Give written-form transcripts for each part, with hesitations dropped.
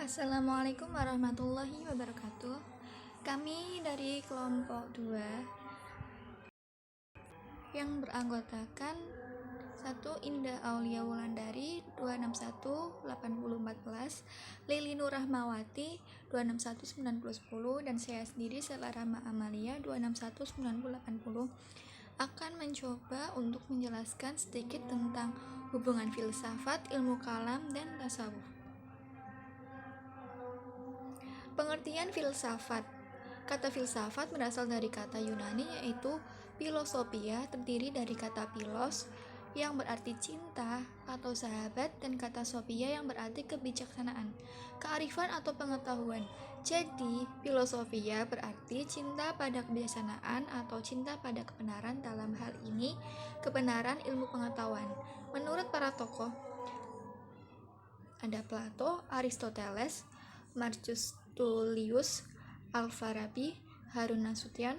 Assalamualaikum warahmatullahi wabarakatuh. Kami dari kelompok 2 yang beranggotakan 1 Indah Aulia Wulandari 2618014, Lili Nur Rahmawati 2619010, dan saya sendiri Sela Rama Amalia 2619080 akan mencoba untuk menjelaskan sedikit tentang hubungan filsafat, ilmu kalam, dan tasawuf. Pengertian filsafat. Kata filsafat berasal dari kata Yunani yaitu philosophia, terdiri dari kata philos yang berarti cinta atau sahabat dan kata sophia yang berarti kebijaksanaan, kearifan atau pengetahuan. Jadi, philosophia berarti cinta pada kebijaksanaan atau cinta pada kebenaran, dalam hal ini kebenaran ilmu pengetahuan. Menurut para tokoh ada Plato, Aristoteles, Marcus Tullius, Al-Farabi, Harun Nasution.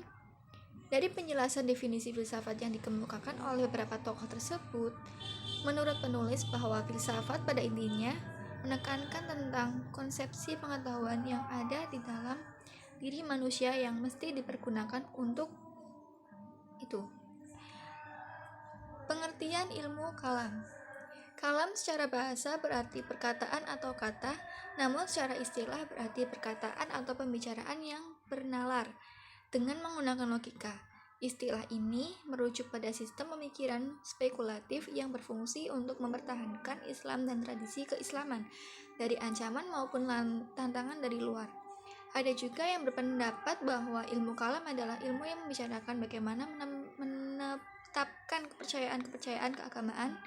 Dari penjelasan definisi filsafat yang dikemukakan oleh beberapa tokoh tersebut, menurut penulis bahwa filsafat pada intinya menekankan tentang konsepsi pengetahuan yang ada di dalam diri manusia yang mesti dipergunakan untuk itu. Pengertian ilmu kalam. Kalam secara bahasa berarti perkataan atau kata, namun secara istilah berarti perkataan atau pembicaraan yang bernalar dengan menggunakan logika. Istilah ini merujuk pada sistem pemikiran spekulatif yang berfungsi untuk mempertahankan Islam dan tradisi keislaman dari ancaman maupun tantangan dari luar. Ada juga yang berpendapat bahwa ilmu kalam adalah ilmu yang membicarakan bagaimana menetapkan kepercayaan keagamaan,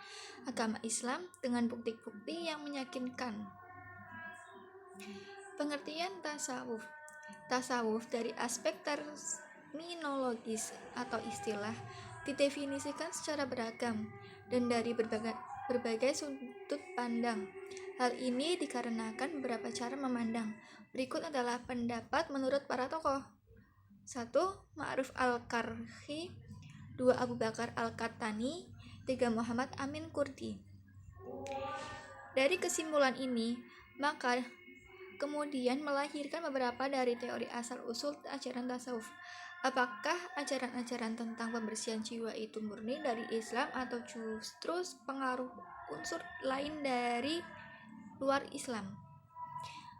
agama Islam dengan bukti-bukti yang meyakinkan. Pengertian tasawuf. Tasawuf dari aspek terminologis atau istilah didefinisikan secara beragam dan dari berbagai sudut pandang. Hal ini dikarenakan beberapa cara memandang. Berikut adalah pendapat menurut para tokoh. 1. Ma'ruf Al-Karhi, 2. Abu Bakar Al-Kattani, 3. Muhammad Amin Kurdi. Dari kesimpulan ini, maka kemudian melahirkan beberapa dari teori asal-usul ajaran tasawuf. Apakah ajaran-ajaran tentang pembersihan jiwa itu murni dari Islam atau justru pengaruh unsur lain dari luar Islam?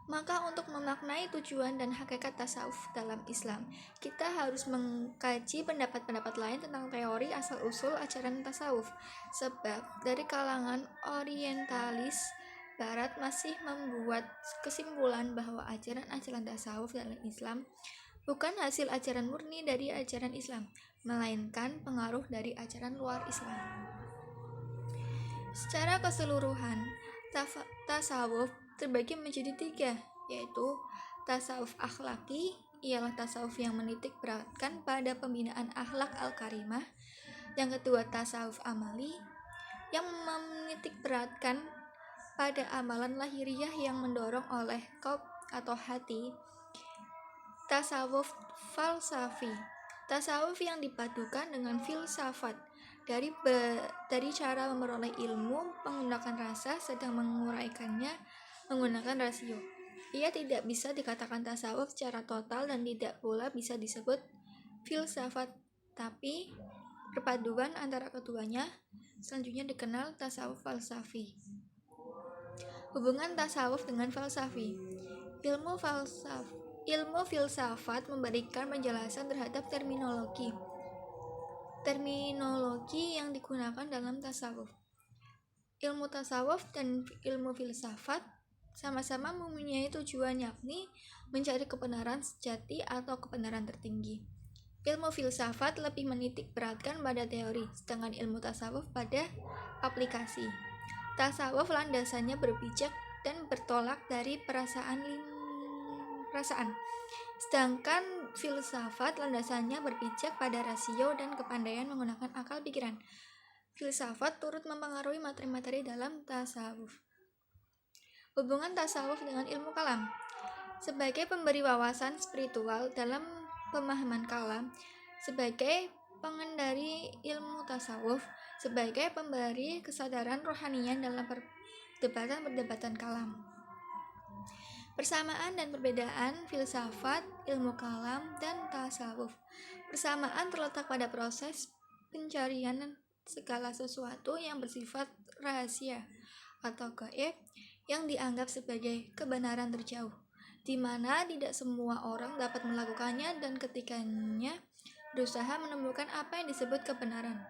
Maka untuk memaknai tujuan dan hakikat tasawuf dalam Islam, kita harus mengkaji pendapat-pendapat lain tentang teori asal-usul ajaran tasawuf. Sebab dari kalangan orientalis Barat masih membuat kesimpulan bahwa ajaran-ajaran tasawuf dalam Islam bukan hasil ajaran murni dari ajaran Islam, melainkan pengaruh dari ajaran luar Islam. Secara keseluruhan, tasawuf terbagi menjadi 3, yaitu tasawuf akhlaki, ialah tasawuf yang menitik beratkan pada pembinaan akhlak al-karimah. Yang kedua, tasawuf amali, yang menitik beratkan pada amalan lahiriah yang mendorong oleh qalb atau hati. Tasawuf falsafi, tasawuf yang dipadukan dengan filsafat, dari cara memperoleh ilmu menggunakan rasa sedang menguraikannya menggunakan rasio. Ia tidak bisa dikatakan tasawuf secara total dan tidak pula bisa disebut filsafat, tapi perpaduan antara keduanya selanjutnya dikenal tasawuf falsafi. Hubungan tasawuf dengan falsafi. Ilmu filsafat memberikan penjelasan terhadap terminologi yang digunakan dalam tasawuf. Ilmu tasawuf dan ilmu filsafat sama-sama mempunyai tujuan, yakni mencari kebenaran sejati atau kebenaran tertinggi. Ilmu filsafat lebih menitik beratkan pada teori, sedangkan ilmu tasawuf pada aplikasi. Tasawuf landasannya berpijak dan bertolak dari perasaan, sedangkan filsafat landasannya berpijak pada rasio dan kepandaian menggunakan akal pikiran. Filsafat turut mempengaruhi materi-materi dalam tasawuf. Hubungan tasawuf dengan ilmu kalam. Sebagai pemberi wawasan spiritual dalam pemahaman kalam, sebagai pengendari ilmu tasawuf, sebagai pemberi kesadaran rohanian dalam perdebatan kalam. Persamaan dan perbedaan filsafat, ilmu kalam, dan tasawuf. Persamaan terletak pada proses pencarian segala sesuatu yang bersifat rahasia atau gaib yang dianggap sebagai kebenaran terjauh, di mana tidak semua orang dapat melakukannya dan ketikanya berusaha menemukan apa yang disebut kebenaran.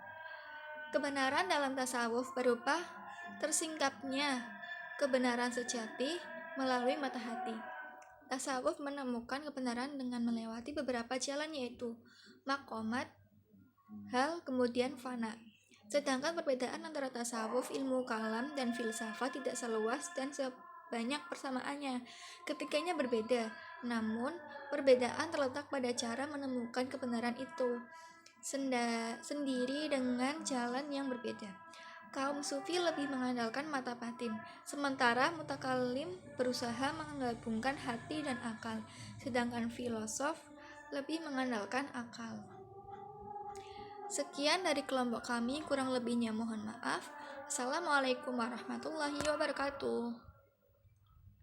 Kebenaran dalam tasawuf berupa tersingkapnya kebenaran sejati melalui mata hati. Tasawuf menemukan kebenaran dengan melewati beberapa jalan, yaitu maqamat, hal, kemudian fana. Sedangkan perbedaan antara tasawuf, ilmu kalam, dan filsafat tidak seluas dan sebanyak persamaannya. Ketiganya berbeda, namun perbedaan terletak pada cara menemukan kebenaran itu sendiri dengan jalan yang berbeda. Kaum sufi lebih mengandalkan mata batin, sementara mutakalim berusaha menggabungkan hati dan akal, sedangkan filosof lebih mengandalkan akal. Sekian dari kelompok kami, kurang lebihnya mohon maaf. Assalamualaikum warahmatullahi wabarakatuh.